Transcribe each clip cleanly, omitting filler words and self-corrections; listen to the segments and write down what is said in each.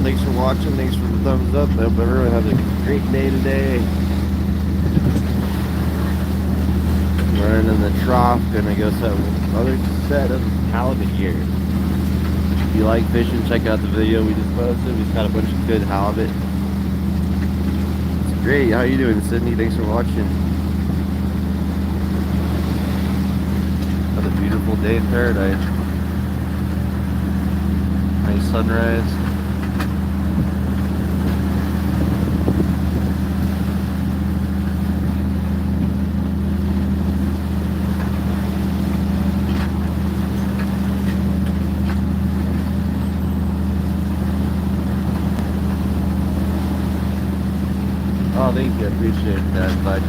everyone. Thanks for watching. Thanks for the thumbs up. I hope everyone has a great day today. Running in the trough. Gonna go set another set of halibut here. If you like fishing, check out the video we just posted. We've got a bunch of good halibut. It's great. How you doing, Sydney? Thanks for watching. Another beautiful day in paradise. Nice sunrise. Oh, thank you. I appreciate that, bud.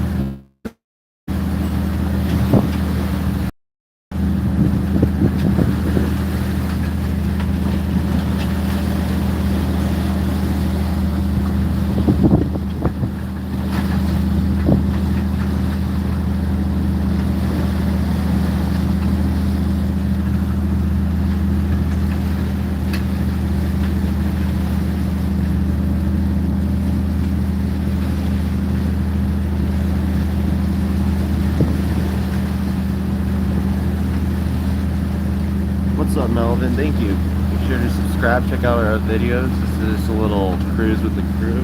What's up, Melvin? Thank you. Make sure to subscribe, check out our videos. This is just a little cruise with the crew.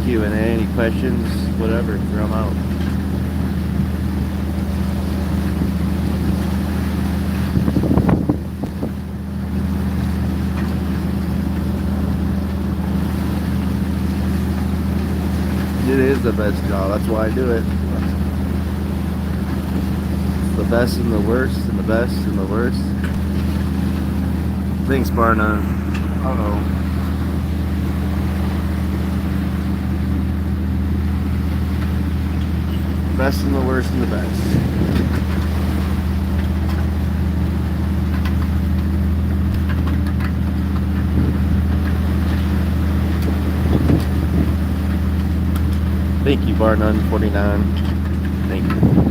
Q&A, any questions, whatever, throw them out. It is the best job, that's why I do it. It's the best and the worst, and the best and the worst. Thanks, Barna. Uh-oh. Best and the worst and the best. Thank you, Barnun49. Thank you.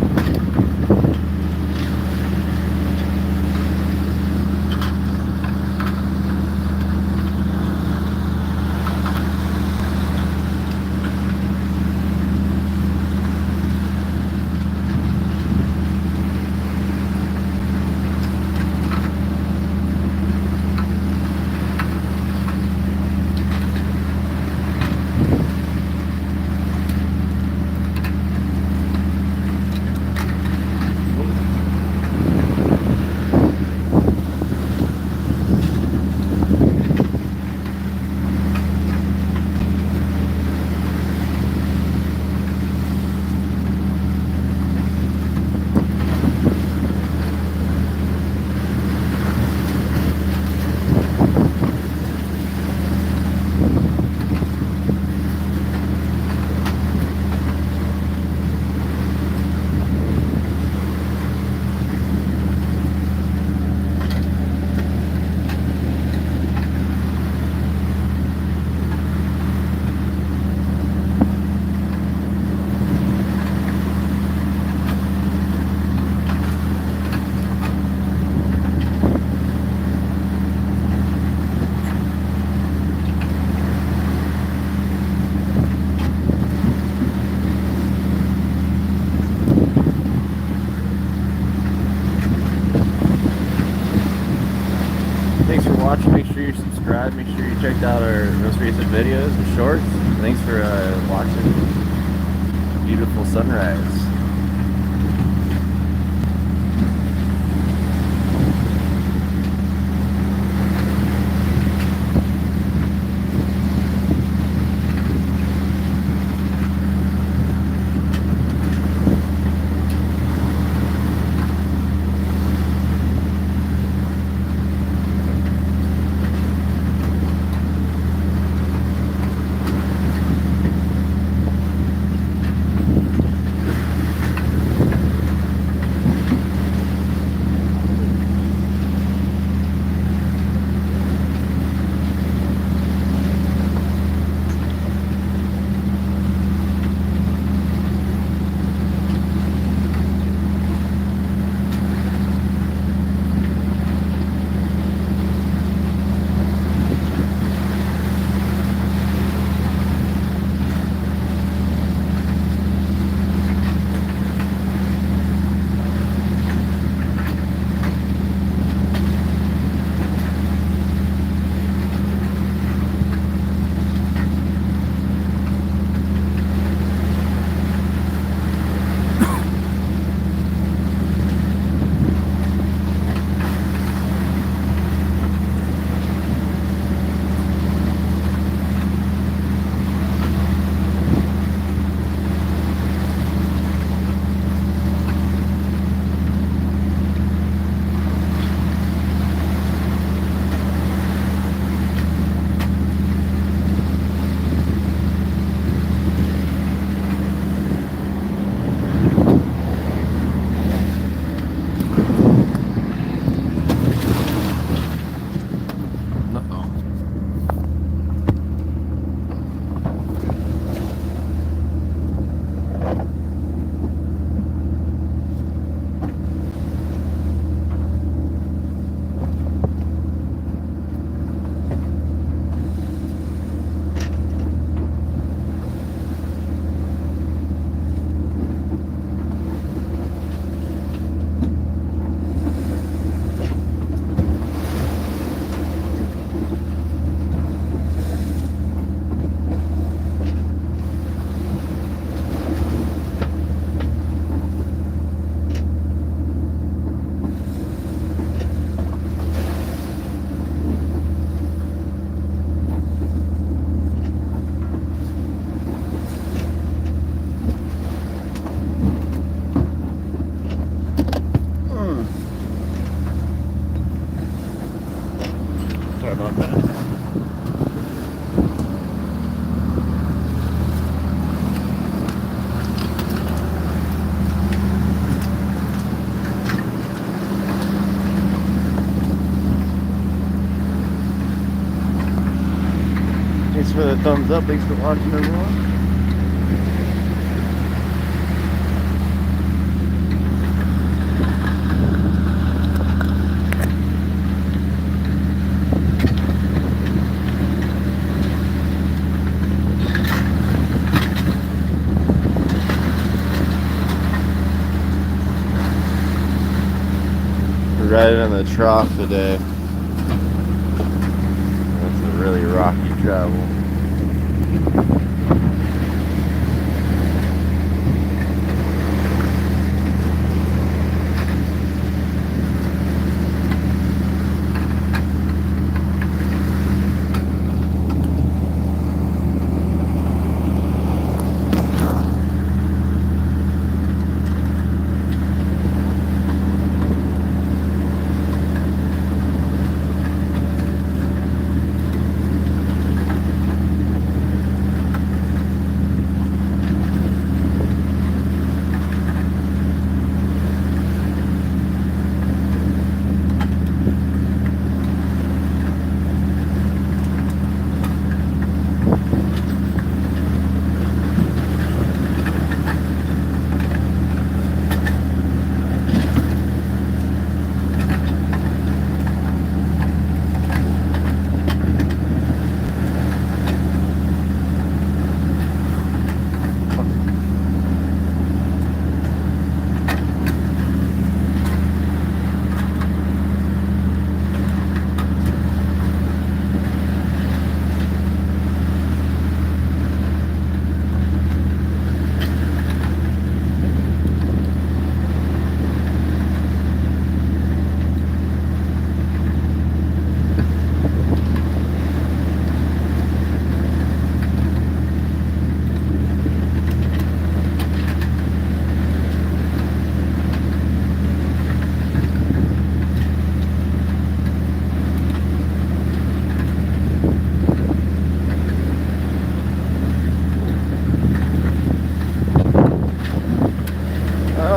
Thanks for watching. Make sure you subscribe. Make sure you checked out our most recent videos and shorts. Thanks for watching. Beautiful sunrise. on that. Thanks for the thumbs up. Thanks for watching, everyone. We're riding in the trough today. That's a really rocky travel.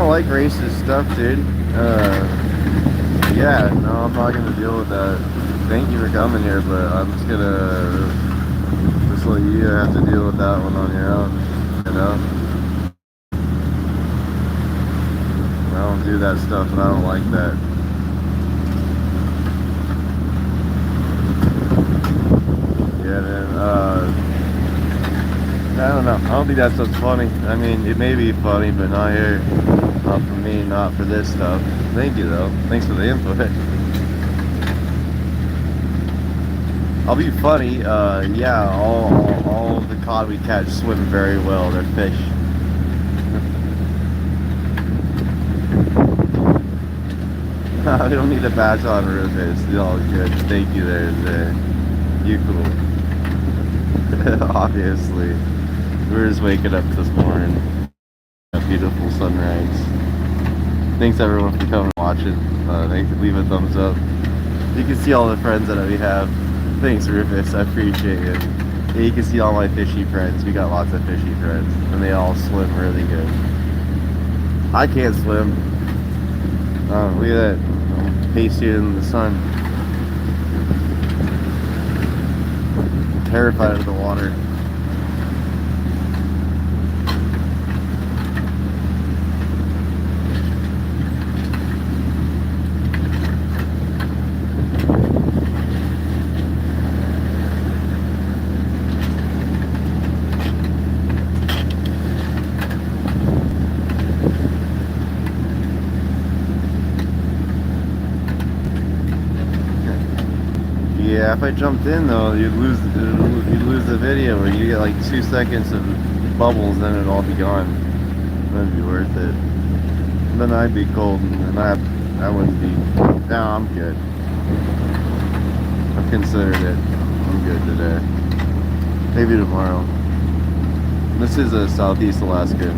Like racist stuff, dude. Yeah, no, I'm not gonna deal with that. Thank you for coming here, but I'm just gonna let you have to deal with that one on your own, you know? I don't do that stuff and I don't like that. Yeah, man, I don't know. I don't think that stuff's funny. I mean, it may be funny, but not here. Not for me, not for this stuff. Thank you, though. Thanks for the input. I'll be funny. Yeah, all of the cod we catch swim very well. They're fish. We don't need a badge on Rufus. It's all good. Thank you there. You cool. Obviously. We were just waking up this morning. A beautiful sunrise. Thanks everyone for coming and watching. Thanks for leaving a thumbs up. You can see all the friends that we have. Thanks Rufus, I appreciate it. Yeah, you can see all my fishy friends. We got lots of fishy friends. And they all swim really good. I can't swim. Look at that. I'm pasted in the sun. I'm terrified of the water. Yeah, if I jumped in though, you'd lose the video, where you get like 2 seconds of bubbles, then it'd all be gone. That'd be worth it. And then I'd be cold, and I wouldn't be. No, I'm good. I've considered it. I'm good today. Maybe tomorrow. This is a Southeast Alaska.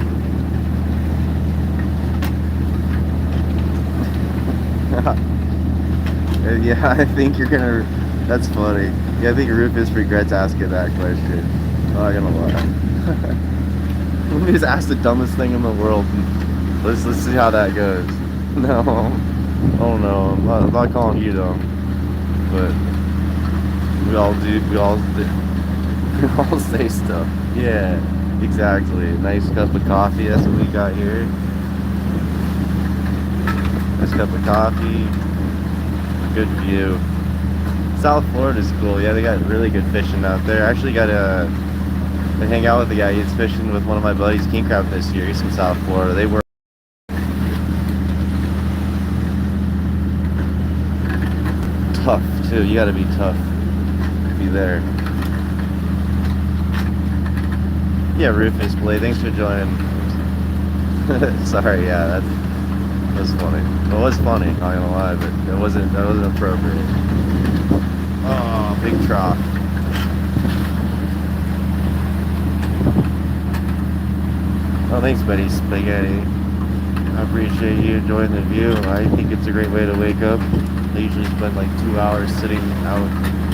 Yeah, I think you're gonna That's funny. Yeah, I think Rufus regrets asking that question. Not gonna lie. Let me just ask the dumbest thing in the world. And let's see how that goes. No. Oh no, I'm not calling you dumb. But we all do. We all say stuff. Yeah, exactly. Nice cup of coffee. That's what we got here. Nice cup of coffee. Good view. South Florida's cool. Yeah, they got really good fishing out there. I actually got to hang out with the guy. He's fishing with one of my buddies, king crab this year. He's from South Florida. They were tough too. You got to be tough to be there. Yeah, Rufus Blade, thanks for joining. Sorry, yeah, that was funny. It was funny, not gonna lie, but that wasn't appropriate. Oh, big trough. Oh, thanks, Betty Spaghetti. I appreciate you enjoying the view. I think it's a great way to wake up. I usually spend like 2 hours sitting out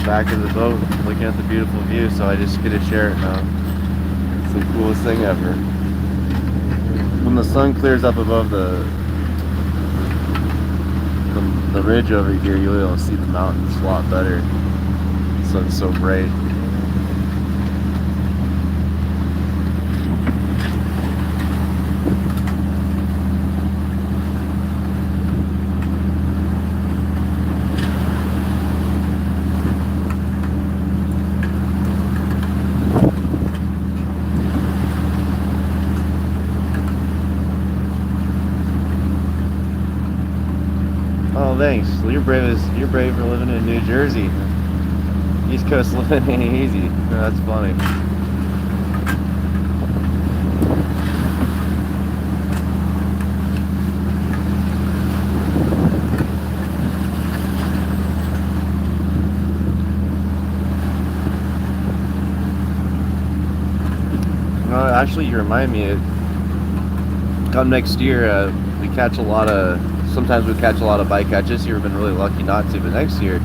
back of the boat looking at the beautiful view, so I just get to share it now. It's the coolest thing ever. When the sun clears up above the ridge over here, you'll be able to see the mountains a lot better. The sun's so bright. Oh, thanks. Well, you're brave for living in New Jersey. East Coast living ain't easy. No, that's funny. Actually, you remind me. Come next year, we catch a lot of. Sometimes we catch a lot of bycatch. This year we've been really lucky not to, but next year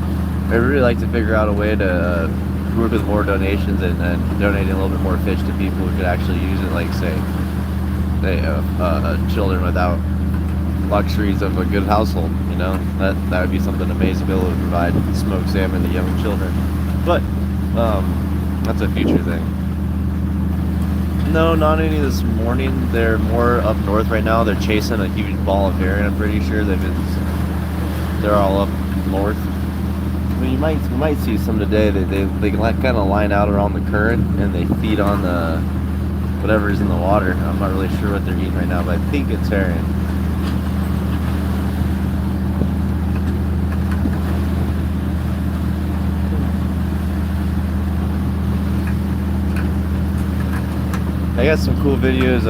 I'd really like to figure out a way to work with more donations and donating a little bit more fish to people who could actually use it, like say children without luxuries of a good household. You know, that would be something amazing to be able to provide smoked salmon to young children. But that's a future thing. No, not any this morning. They're more up north right now. They're chasing a huge ball of herring. I'm pretty sure they're all up north. I mean, you might see some today. They can kind of line out around the current and they feed on the whatever's in the water. I'm not really sure what they're eating right now, but I think it's herring. I got some cool videos.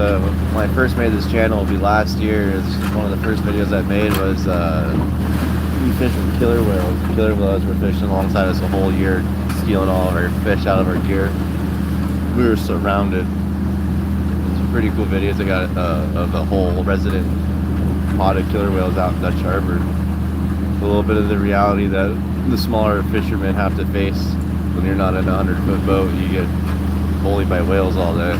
When I first made this channel, it'll be last year. One of the first videos I made was we fished with killer whales. Killer whales were fishing alongside us a whole year, stealing all of our fish out of our gear. We were surrounded. Some pretty cool videos I got of the whole resident potted killer whales out in Dutch Harbor. A little bit of the reality that the smaller fishermen have to face when you're not in a 100-foot boat. You get bullied by whales all day.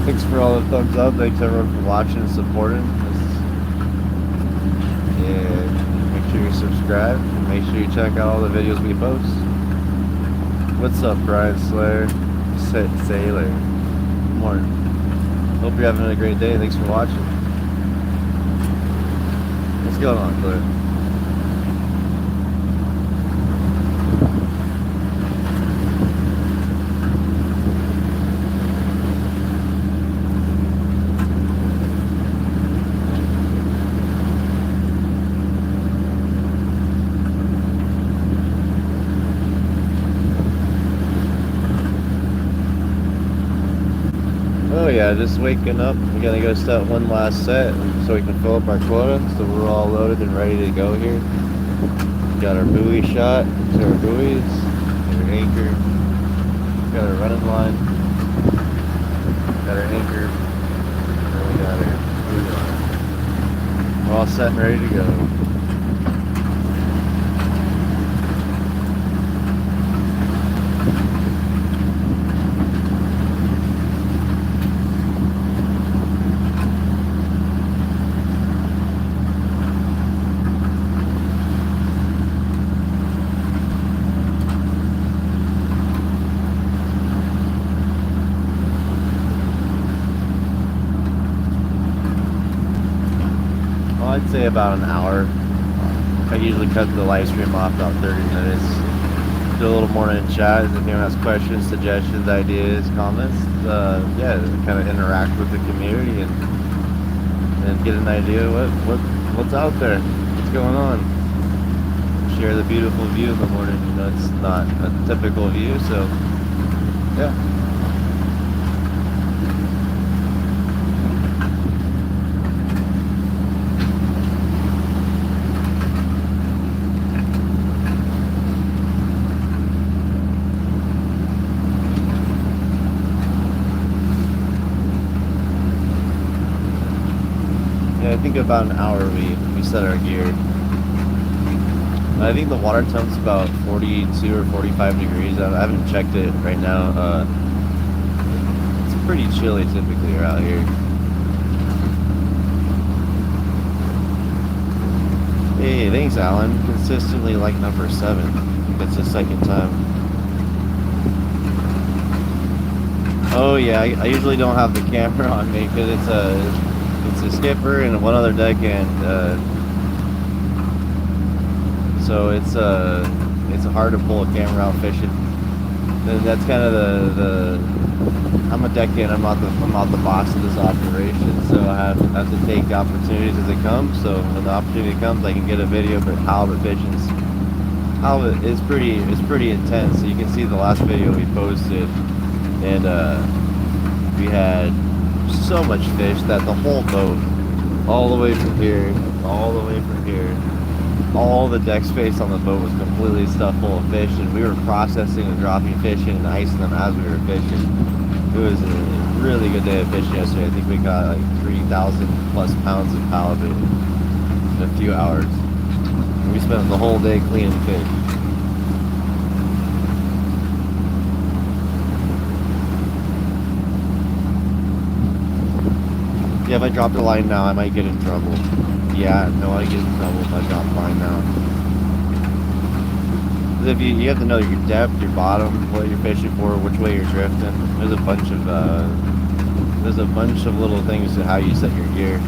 Thanks for all the thumbs up. Thanks everyone for watching and supporting. And make sure you subscribe. And make sure you check out all the videos we post. What's up, Brian Slayer? Sailor. Good morning. Hope you're having a great day. Thanks for watching. What's going on, Claire? Oh yeah, just waking up. We're gonna go set one last set so we can fill up our quota. So we're all loaded and ready to go here. Got our buoy shot to our buoys, got our anchor, got our running line, got our anchor, and we got our buoy line. We're all set and ready to go. I'd say about an hour. I usually cut the live stream off about 30 minutes. Do a little morning chat. If anyone has questions, suggestions, ideas, comments, yeah, kind of interact with the community and get an idea what's out there, what's going on. Share the beautiful view in the morning. You know, it's not a typical view, so yeah. I think about an hour we set our gear. I think the water temp's about 42 or 45 degrees. I haven't checked it right now. It's pretty chilly typically around here. Hey, thanks Alan. Consistently like number 7. I think that's the second time. Oh yeah, I usually don't have the camera on me because it's a skipper and one other deckhand, so it's hard to pull a camera out fishing. And that's kind of the I'm a deckhand. I'm not the boss of this operation, so I have to take opportunities as they come. So when the opportunity comes, I can get a video for halibut fishing. Halibut is pretty intense. So you can see the last video we posted, and we had so much fish that the whole boat, all the way from here, all the way from here, all the deck space on the boat was completely stuffed full of fish, and we were processing and dropping fish in and icing them as we were fishing. It was a really good day of fishing yesterday. I think we got like 3,000 plus pounds of halibut in a few hours. And we spent the whole day cleaning fish. Yeah, if I drop the line now, I might get in trouble. Yeah, no, I get in trouble if I drop the line now. If you have to know your depth, your bottom, what you're fishing for, which way you're drifting. There's a bunch of little things to how you set your gear.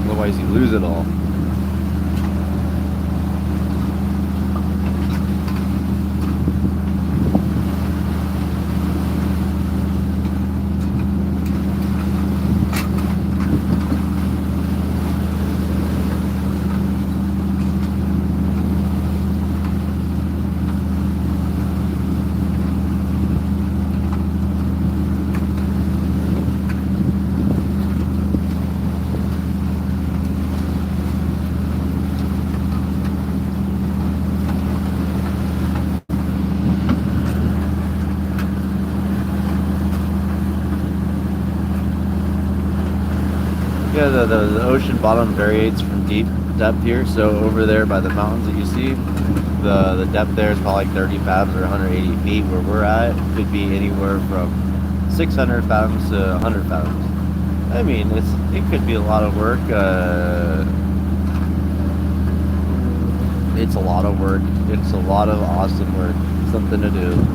Otherwise, you lose it all. Yeah, the ocean bottom variates from depth here. So over there by the mountains that you see, the depth there is probably like 30 fathoms or 180 feet. Where we're at could be anywhere from 600 fathoms to 100 fathoms. I mean, it could be a lot of work. It's a lot of work. It's a lot of awesome work. Something to do.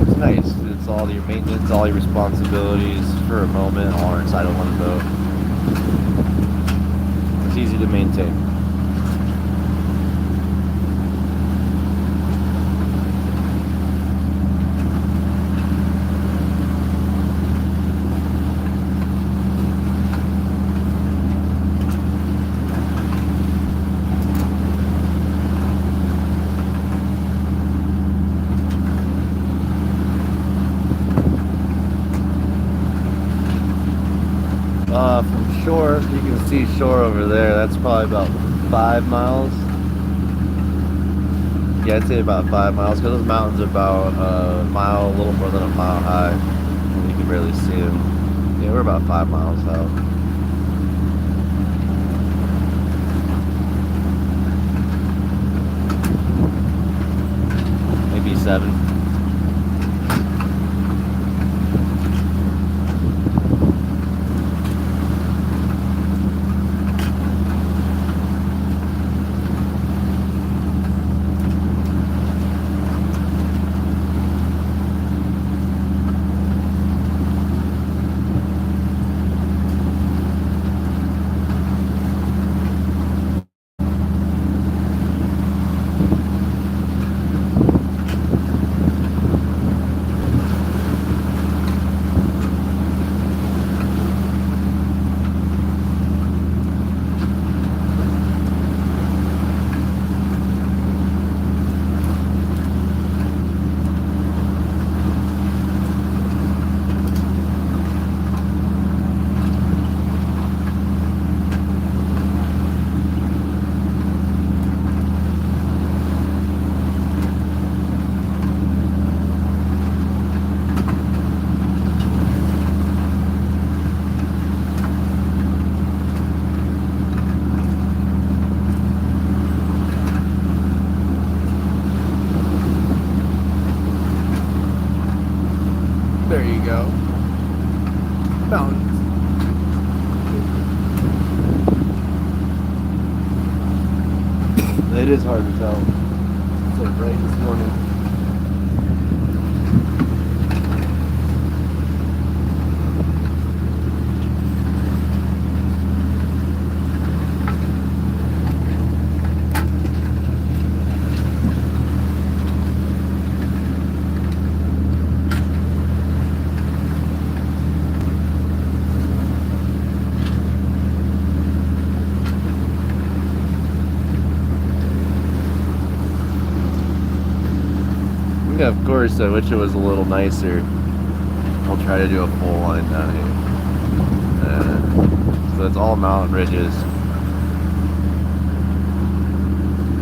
It's nice. It's all your maintenance, all your responsibilities for a moment, all inside of one boat. It's easy to maintain. shore. You can see shore over there. That's probably about 5 miles. Yeah, I'd say about 5 miles, because those mountains are about a mile, a little more than a mile high. You can barely see them. Yeah, we're about 5 miles out. Maybe 7. There you go. Mountains. It is hard to tell. It's so bright this morning. Yeah, of course, I wish it was a little nicer. I'll try to do a full line down here. So it's all mountain ridges.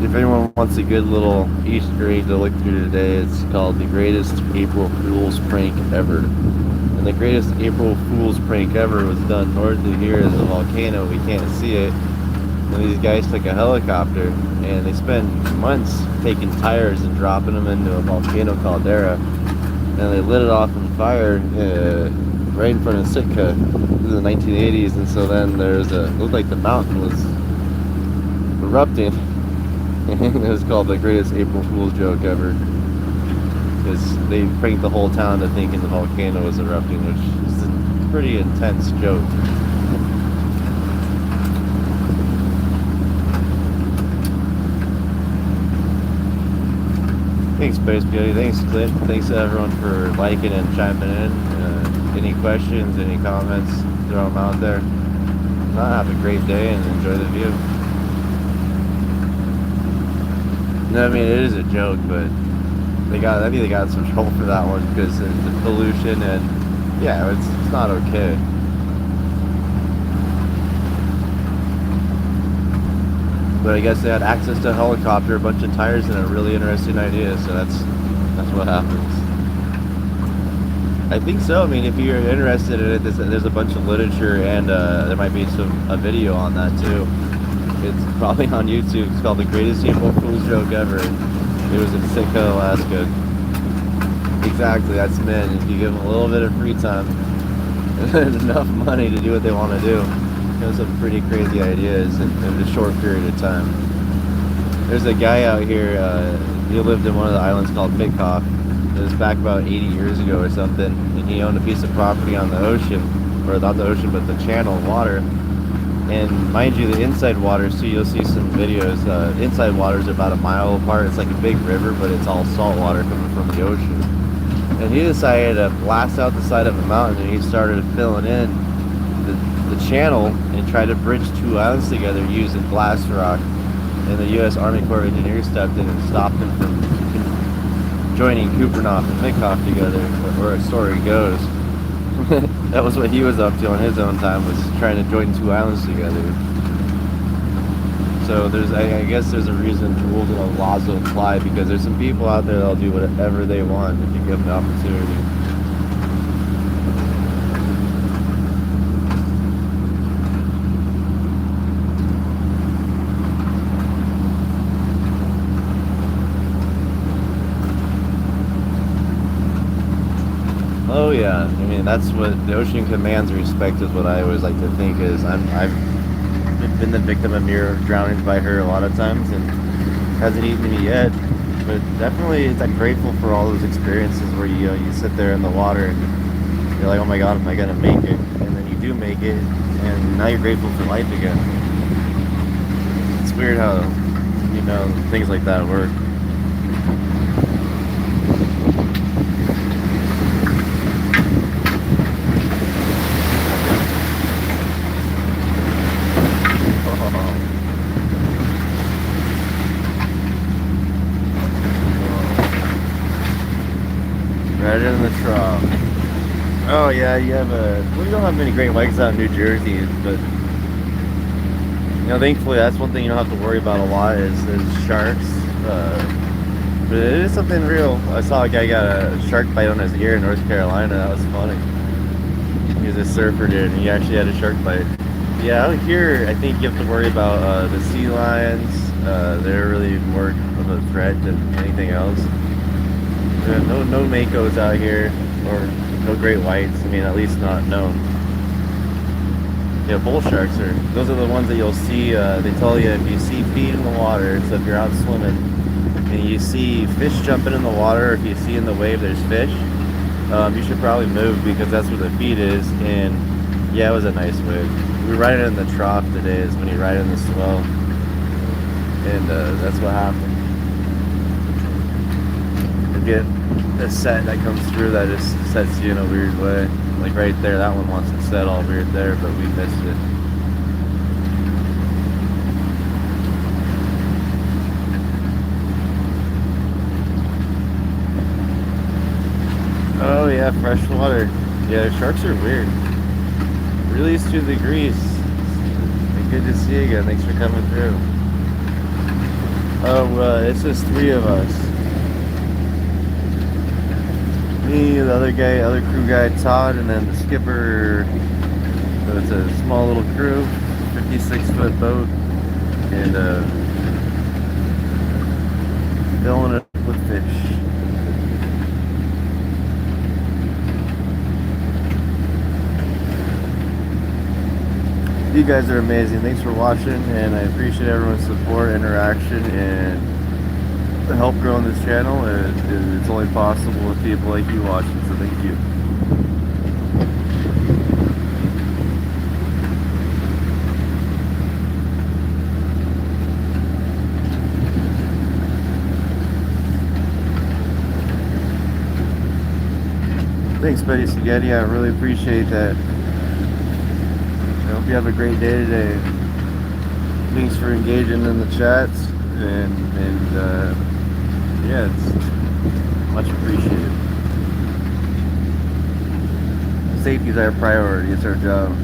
If anyone wants a good little Easter egg to look through today, it's called the greatest April Fool's prank ever. And the greatest April Fool's prank ever was done north of here as a volcano. We can't see it. And these guys took a helicopter and they spent months taking tires and dropping them into a volcano caldera, and they lit it off on fire right in front of Sitka in the 1980s. And so then it looked like the mountain was erupting. It was called the greatest April Fool's joke ever, because they pranked the whole town to thinking the volcano was erupting, which is a pretty intense joke. Thanks, Space Beauty. Thanks, Clint. Thanks to everyone for liking and chiming in. Any questions, any comments, throw them out there. Have a great day and enjoy the view. No, I mean, it is a joke, but I think they got some trouble for that one because of the pollution, and yeah, it's not okay. But I guess they had access to a helicopter, a bunch of tires, and a really interesting idea, so that's what happens. I think so. I mean, if you're interested in it, there's a bunch of literature, and there might be a video on that too. It's probably on YouTube. It's called The Greatest April Fool's Joke Ever. It was in Sitka, Alaska. Exactly, that's men. If you give them a little bit of free time and enough money to do what they want to do, some pretty crazy ideas in a short period of time. There's a guy out here, he lived in one of the islands called Mitkoff. It was back about 80 years ago or something, and he owned a piece of property on the ocean, or not the ocean, but the channel of water. And mind you, the inside waters too, you'll see some videos, inside waters are about a mile apart. It's like a big river, but it's all salt water coming from the ocean. And he decided to blast out the side of a mountain, and he started filling in the channel and tried to bridge two islands together using blast rock. And the U.S. Army Corps of Engineers stepped in and stopped him from joining Kupernoff and Mitkoff together, where a story goes. That was what he was up to on his own time, was trying to join two islands together. So I guess there's a reason rules and laws will apply, because there's some people out there that'll do whatever they want if you give them the opportunity. Oh yeah, I mean that's what the ocean commands respect, is what I always like to think. Is I've been the victim of near drowning by her a lot of times, and hasn't eaten me yet. But definitely, I'm grateful for all those experiences where you sit there in the water and you're like, oh my god, am I gonna make it? And then you do make it, and now you're grateful for life again. It's weird how things like that work. Right in the trough. Oh yeah, you don't have many great whites out in New Jersey, but thankfully that's one thing you don't have to worry about a lot is sharks. But it is something real. I saw a guy got a shark bite on his ear in North Carolina. That was funny. He was a surfer dude, and he actually had a shark bite. Yeah, out here I think you have to worry about the sea lions. They're really more of a threat than anything else. No makos out here, or no great whites. I mean, at least not known. Yeah, bull sharks those are the ones that you'll see. They tell you if you see feet in the water, so if you're out swimming and you see fish jumping in the water, or if you see in the wave there's fish, you should probably move, because that's where the feed is. And yeah, it was a nice wave. We were riding in the trough today, is when you ride in the swell, and that's what happened. Get a set that comes through that just sets you in a weird way. Like right there, that one wants to set all weird there, but we missed it. Oh yeah, fresh water. Yeah, sharks are weird. Release to the grease. Good to see you again. Thanks for coming through. Oh, it's just 3 of us. Me, the other crew guy, Todd, and then the skipper. So it's a small little crew, 56-foot boat, and filling it up with fish. You guys are amazing. Thanks for watching, and I appreciate everyone's support, interaction, and the help growing this channel. It's only possible with people like you watching, so thank you. Thanks, Betty Spaghetti. I really appreciate that. I hope you have a great day today. Thanks for engaging in the chats, and yeah, it's much appreciated. Safety is our priority. It's our job.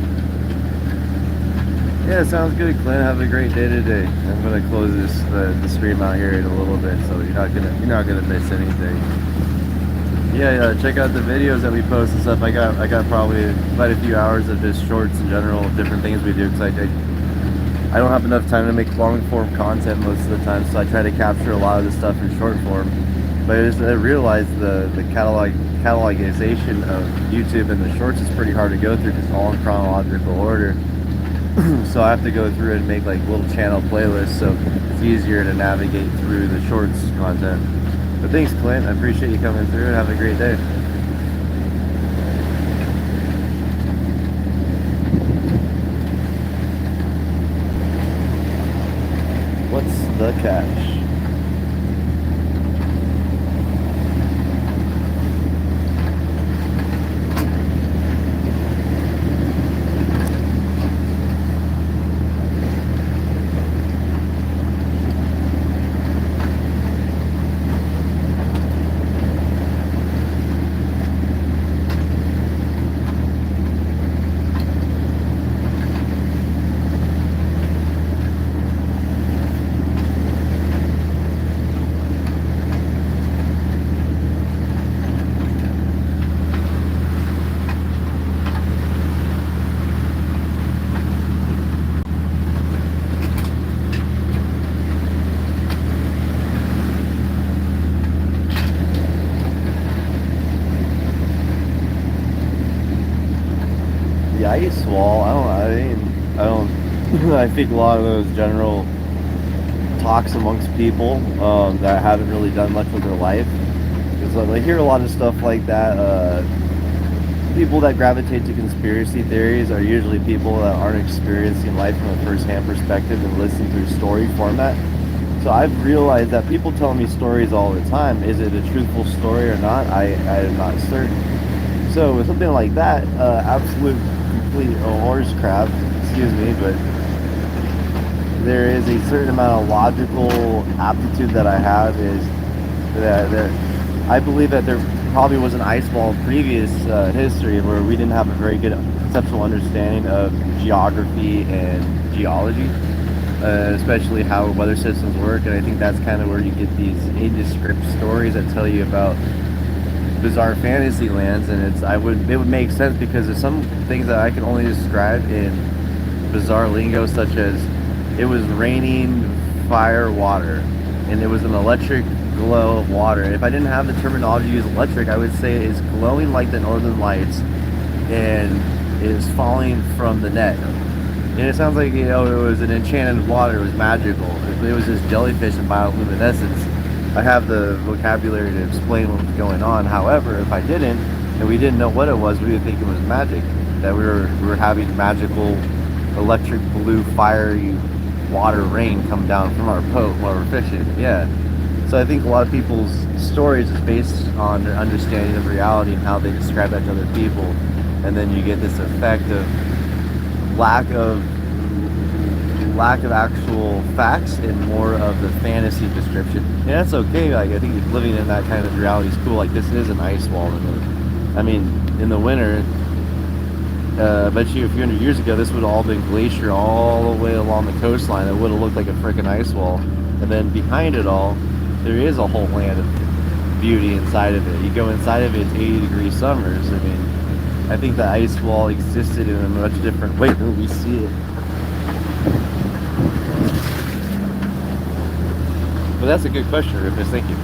Yeah, sounds good, Clint. Have a great day today. I'm gonna close the stream out here in a little bit, so you're not gonna miss anything. Yeah, check out the videos that we post and stuff. I got probably quite a few hours of just shorts in general, different things we do, because I don't have enough time to make long form content most of the time, so I try to capture a lot of the stuff in short form. But I realized the catalogization of YouTube and the shorts is pretty hard to go through, because it's all in chronological order. So I have to go through and make like little channel playlists, so it's easier to navigate through the shorts content. But thanks, Clint. I appreciate you coming through, and have a great day. What's the catch? ice wall, I think a lot of those general talks amongst people that haven't really done much with their life. Because I hear a lot of stuff like that. People that gravitate to conspiracy theories are usually people that aren't experiencing life from a first-hand perspective and listen through story format. So I've realized that people tell me stories all the time. Is it a truthful story or not? I am not certain. So with something like that, absolute complete horse crap, excuse me, but there is a certain amount of logical aptitude that I have is that I believe that there probably was an ice wall in previous history where we didn't have a very good conceptual understanding of geography and geology, especially how weather systems work. And I think that's kind of where you get these indescript stories that tell you about bizarre fantasy lands. And it would make sense because there's some things that I can only describe in bizarre lingo, such as it was raining fire water, and it was an electric glow of water. If I didn't have the terminology use electric, I would say it's glowing like the northern lights and it is falling from the net. And it sounds like, it was an enchanted water. It was magical. It was just jellyfish and bioluminescence. I have the vocabulary to explain what was going on. However, if I didn't, and we didn't know what it was, we would think it was magic. That we were having magical electric blue fiery water rain come down from our boat while we're fishing. Yeah. So I think a lot of people's stories is based on their understanding of reality and how they describe that to other people. And then you get this effect of lack of actual facts and more of the fantasy description. And that's okay. Like, I think living in that kind of reality is cool. Like, this is an ice wall. I mean, in the winter, I bet you a few hundred years ago, this would have all been glacier all the way along the coastline. It would have looked like a freaking ice wall. And then behind it all, there is a whole land of beauty inside of it. You go inside of it, it's 80-degree summers. I mean, I think the ice wall existed in a much different way than we see it. But that's a good question, Rufus. Thank you.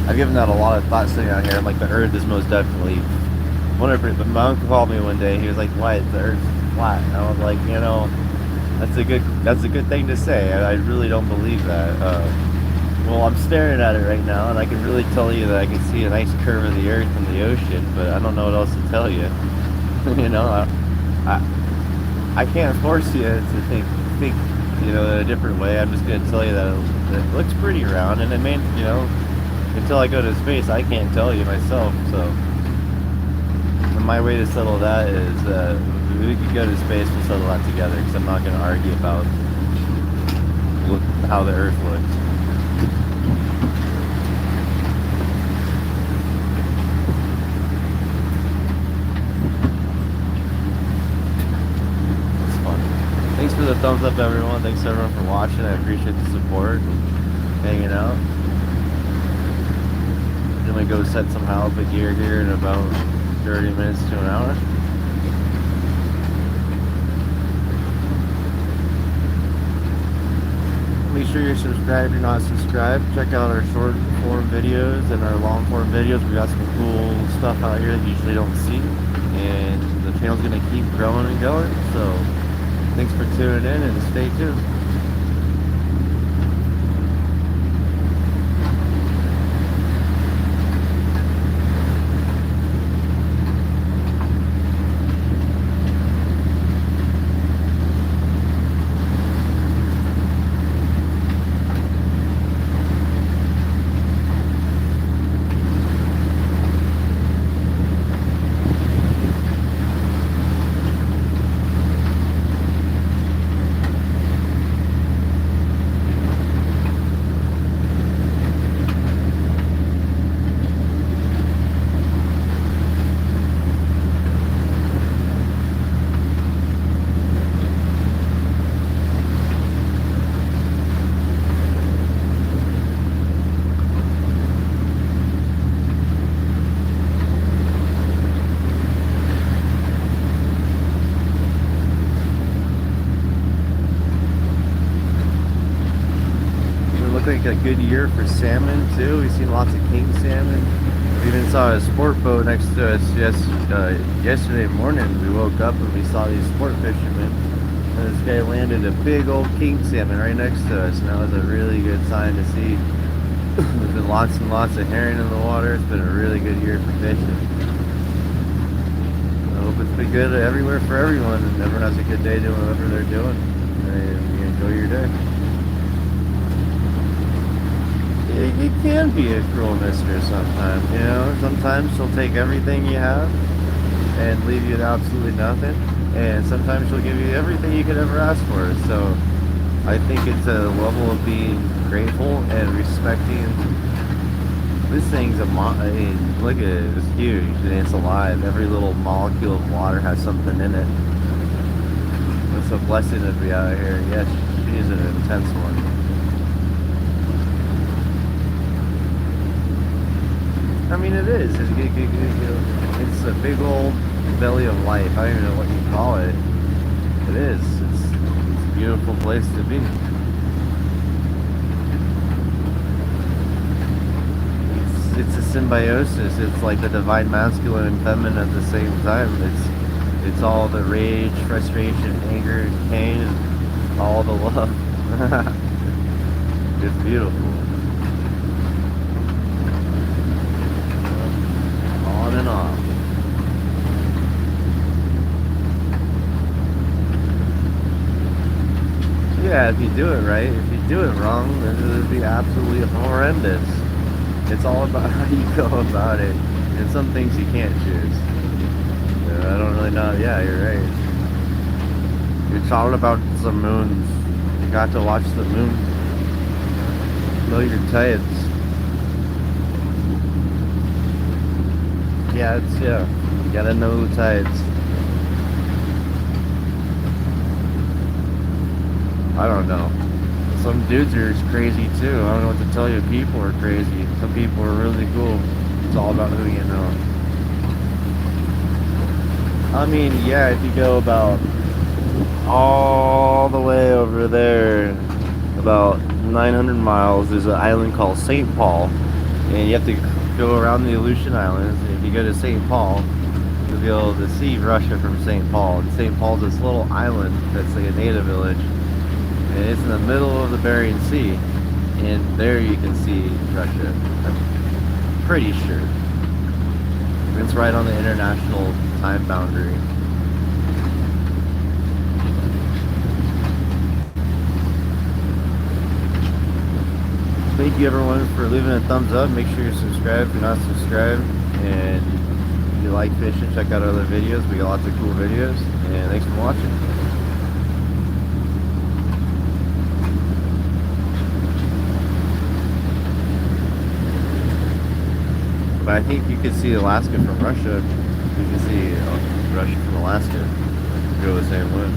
I've given that a lot of thought sitting out here. I'm like, the Earth is most definitely 100%. But my uncle called me one day. He was like, "Why is the Earth flat?" And I was like, that's a good thing to say. I really don't believe that. Well, I'm staring at it right now, and I can really tell you that I can see a nice curve of the Earth from the ocean. But I don't know what else to tell you. I can't force you to think in a different way. I'm just gonna tell you that it looks pretty round, and it may, until I go to space, I can't tell you myself. So, and my way to settle that is we could go to space and settle that together, because I'm not going to argue about how the Earth looks. It's fun. Thanks for the thumbs up, everyone. Thanks everyone for watching. I appreciate the support and hanging out. I'm going to go set some halibut gear here in about 30 minutes to an hour. Make sure you're subscribed if you're not subscribed. Check out our short form videos and our long form videos. We got some cool stuff out here that you usually don't see. And the channel's going to keep growing and going. So thanks for tuning in and stay tuned. Like a good year for salmon too. We've seen lots of king salmon. We even saw a sport boat next to us yesterday morning. We woke up and we saw these sport fishermen. And this guy landed a big old king salmon right next to us, and that was a really good sign to see. There's been lots and lots of herring in the water. It's been a really good year for fishing. I hope it's been good everywhere for everyone, and everyone has a good day doing whatever they're doing. And you enjoy your day. It can be a cruel mistress sometimes, you know. Sometimes she'll take everything you have and leave you with absolutely nothing. And sometimes she'll give you everything you could ever ask for. So I think it's a level of being grateful and respecting. This thing's I mean, look at it, it's huge and it's alive. Every little molecule of water has something in it. It's a blessing to be out here. Yes, she's an intense one. I mean, it is. It's a big old belly of life. I don't even know what you call it. It is. It's a beautiful place to be. It's a symbiosis. It's like the divine masculine and feminine at the same time. It's all the rage, frustration, anger, pain, and all the love. It's beautiful. On and off. Yeah, if you do it right. If you do it wrong, then it would be absolutely horrendous. It's all about how you go about it. And some things you can't choose. I don't really know. Yeah, you're right. It's all about the moons. You got to watch the moon. Know your tides. Yeah, you gotta know the tides. I don't know. Some dudes are just crazy too. I don't know what to tell you. People are crazy. Some people are really cool. It's all about who you know. I mean, yeah, if you go about all the way over there, about 900 miles, there's an island called St. Paul, and you have to go around the Aleutian Islands. And if you go to St. Paul, you'll be able to see Russia from St. Paul. And St. Paul's this little island that's like a native village. And it's in the middle of the Bering Sea, and there you can see Russia. I'm pretty sure. It's right on the international time boundary. Thank you everyone for leaving a thumbs up. Make sure you're subscribed if you're not subscribed. And if you like fishing, check out other videos. We got lots of cool videos. And thanks for watching. But I think you can see Alaska from Russia. You can see Russia from Alaska. Go the same way.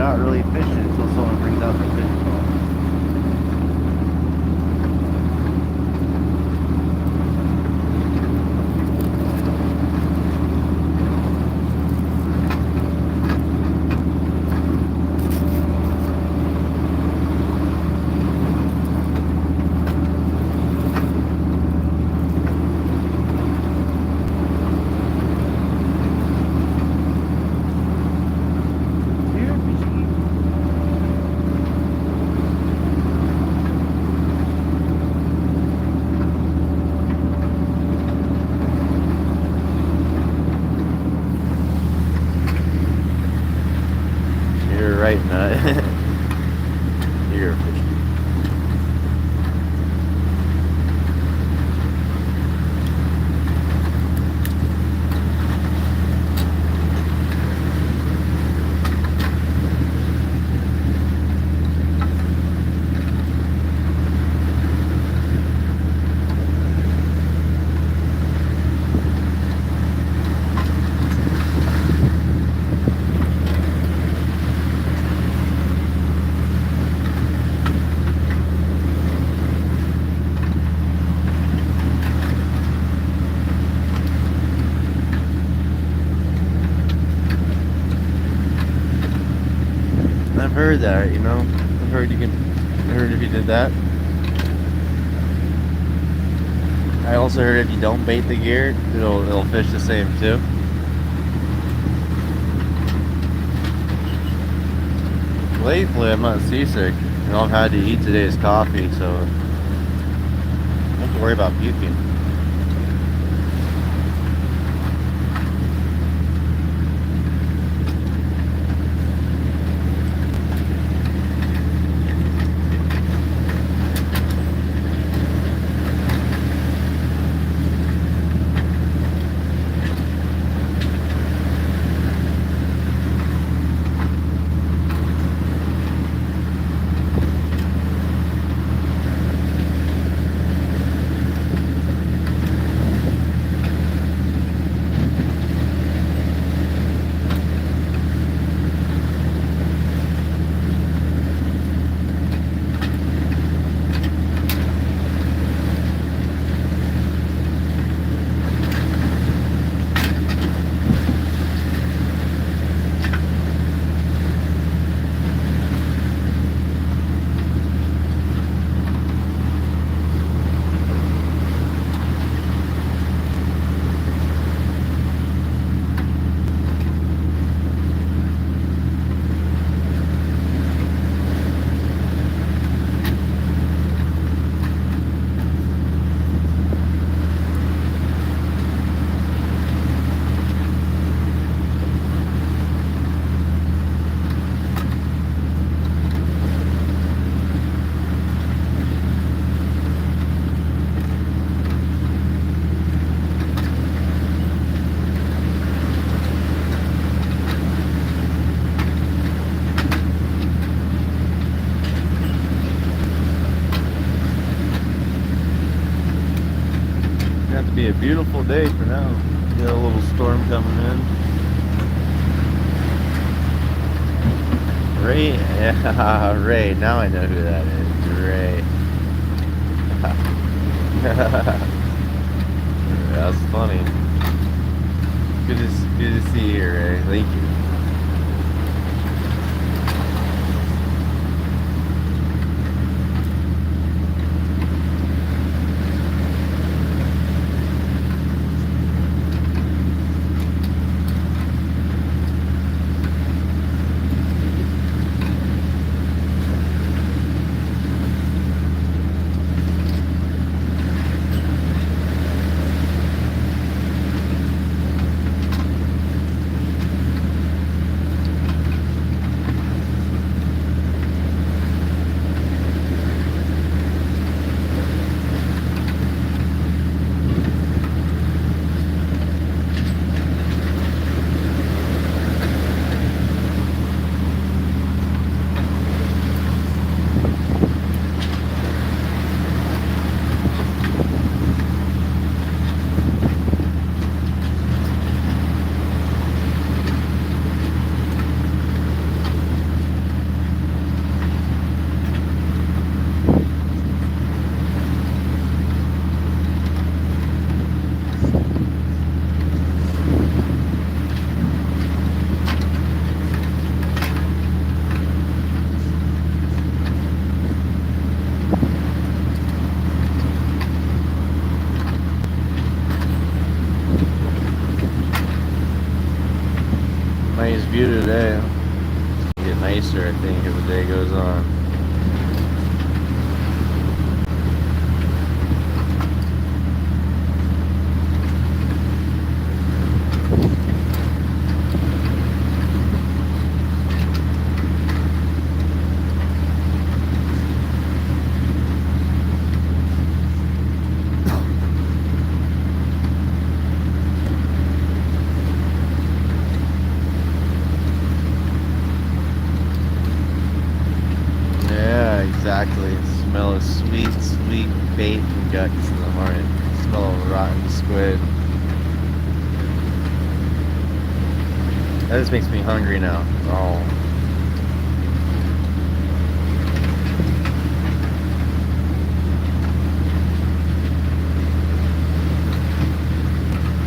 not really fishing until someone brings out the fishing pole. You're right, Nut. You're a fish. I've heard that, you know. I've heard I heard if you did that. I also heard if you don't bait the gear, it'll fish the same too. Lately, I'm not seasick. You know, I've had to eat today's coffee, so I don't have to worry about puking. To be a beautiful day for now. Got a little storm coming in. Ray, yeah, Ray. Now I know who that is. Ray. That's funny. Good to see you, Ray. Thank you. Nice view today. It's gonna get nicer, I think, as the day goes on. Exactly. Smell of sweet, sweet bait and guts in the morning. Smell of rotten squid. That just makes me hungry now. Oh.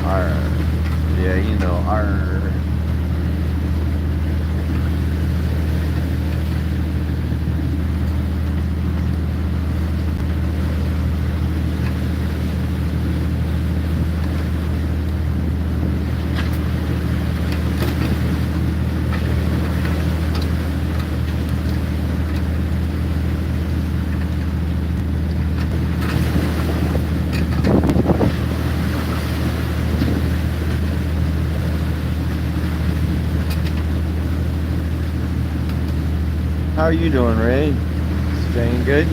Arr. Yeah, you know, arr. How are you doing, Ray? Staying good?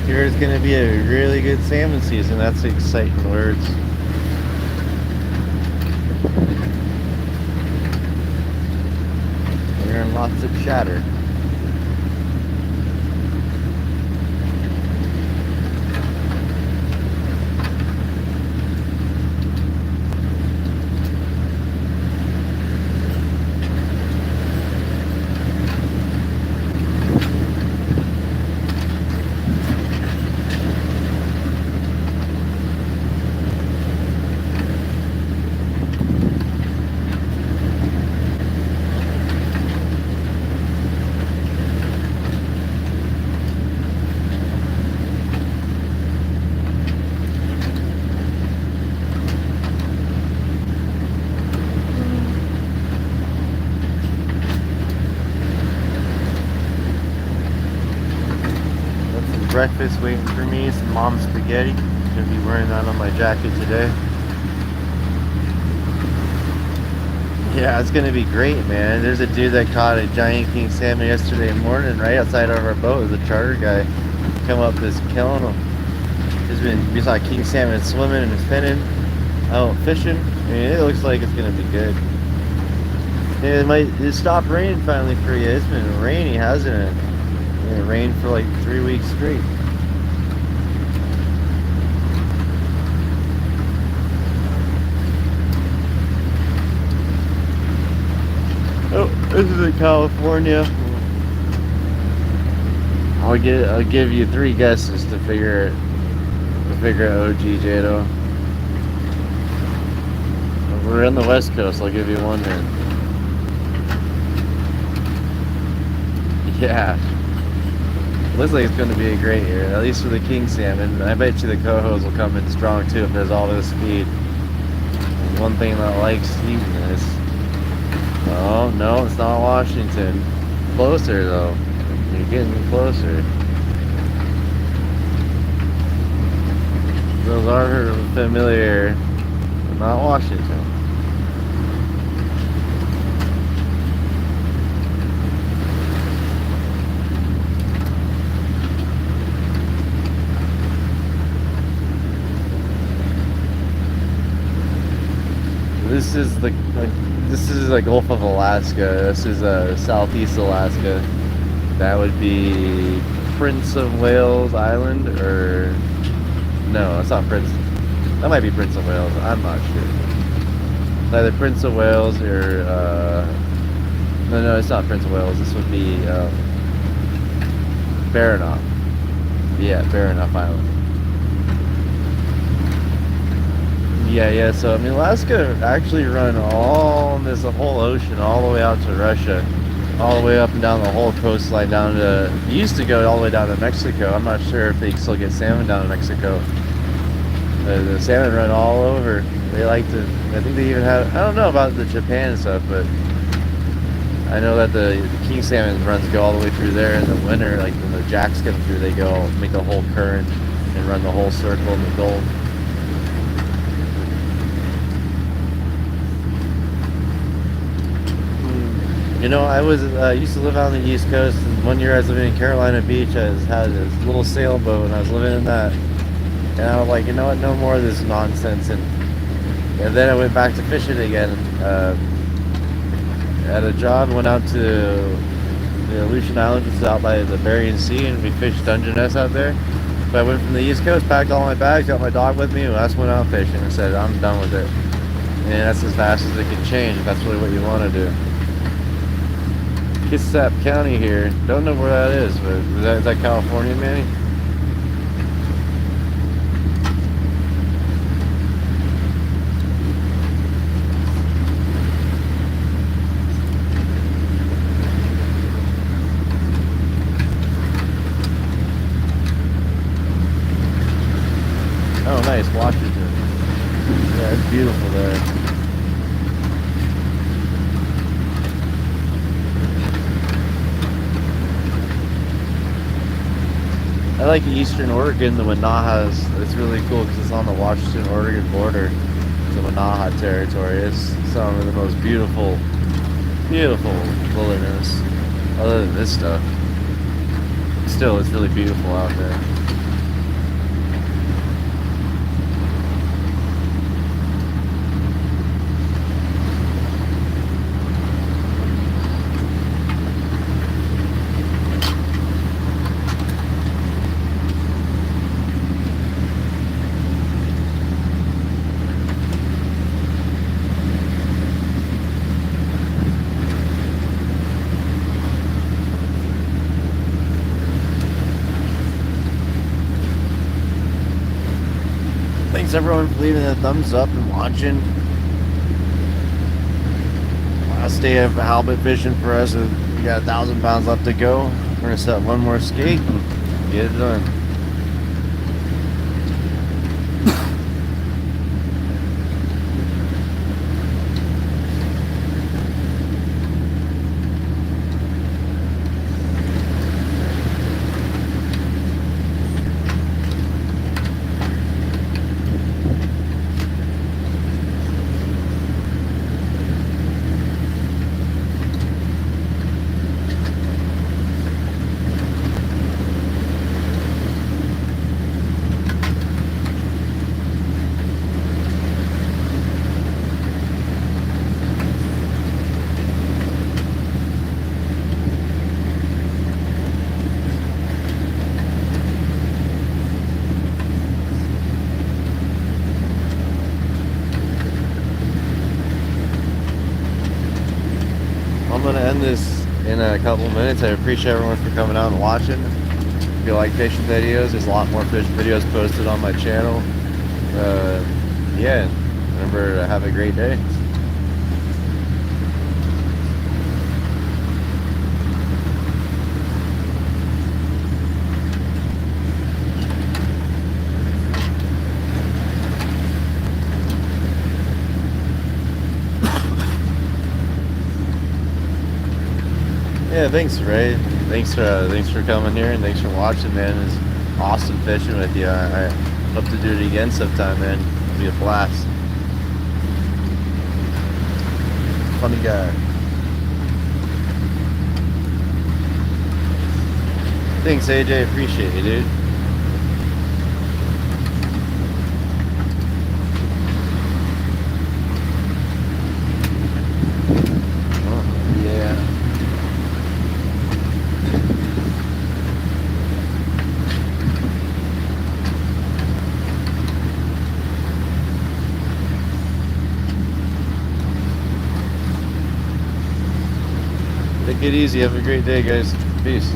Here is going to be a really good salmon season. That's exciting words. We're hearing lots of chatter. Breakfast waiting for me, some mom's spaghetti. Gonna be wearing that on my jacket today. Yeah, it's gonna be great, man. There's a dude that caught a giant king salmon yesterday morning right outside of our boat. It was a charter guy. Come up just killing them. We saw king salmon swimming and spinning out fishing. I mean, it looks like it's gonna be good. And it stopped raining finally for you. It's been rainy, hasn't it? It rained for like 3 weeks straight. Oh, this is in California. I'll give you 3 guesses to figure out OG Jado. We're on the West Coast. I'll give you 1 hint. Yeah. Looks like it's going to be a great year, at least for the king salmon. I bet you the cohos will come in strong too if there's all this speed. And one thing that likes eating this. Oh, no, it's not Washington. Closer though. You're getting closer. Those are familiar. Not Washington. This is the Gulf of Alaska. This is Southeast Alaska. That would be Prince of Wales Island, or no, it's not Prince. That might be Prince of Wales. I'm not sure. It's either Prince of Wales or no, it's not Prince of Wales. This would be Baranof. Yeah, Baranof Island. Yeah, so I mean, Alaska actually run all this whole ocean all the way out to Russia, all the way up and down the whole coastline down to, used to go all the way down to Mexico. I'm not sure if they still get salmon down in Mexico. The salmon run all over. They like to, I think they even have, I don't know about the Japan stuff, but I know that the king salmon runs go all the way through there in the winter. Like when the jacks come through, they go make the whole current and run the whole circle in the Gulf. You know, I was used to live out on the East Coast, and one year I was living in Carolina Beach. Had this little sailboat, and I was living in that. And I was like, you know what, no more of this nonsense. And then I went back to fishing again. At a job, went out to the Aleutian Islands, which is out by the Bering Sea, and we fished Dungeness out there. But I went from the East Coast, packed all my bags, got my dog with me, and I just went out fishing and said, I'm done with it. And that's as fast as it can change, if that's really what you want to do. Kitsap County here, don't know where that is, but is that California, Manny? Oh, nice, Washington. Yeah, it's beautiful there. I like Eastern Oregon, the Wenahas. It's really cool because it's on the Washington-Oregon border. The Wenaha territory. It's some of the most beautiful wilderness. Other than this stuff, still, it's really beautiful out there. Thanks everyone for leaving a thumbs up and watching. Last day of halibut fishing for us. We got 1,000 pounds left to go. We're gonna set one more skate and get it done. I'm gonna end this in a couple minutes. I appreciate everyone for coming out and watching. If you like fishing videos, there's a lot more fishing videos posted on my channel. Yeah, remember to have a great day. Yeah, thanks, Ray. Thanks for coming here and thanks for watching, man. It's awesome fishing with you. I hope to do it again sometime, man. It'll be a blast. Funny guy. Thanks, AJ. Appreciate you, dude. Oh, yeah. Take it easy. Have a great day, guys. Peace.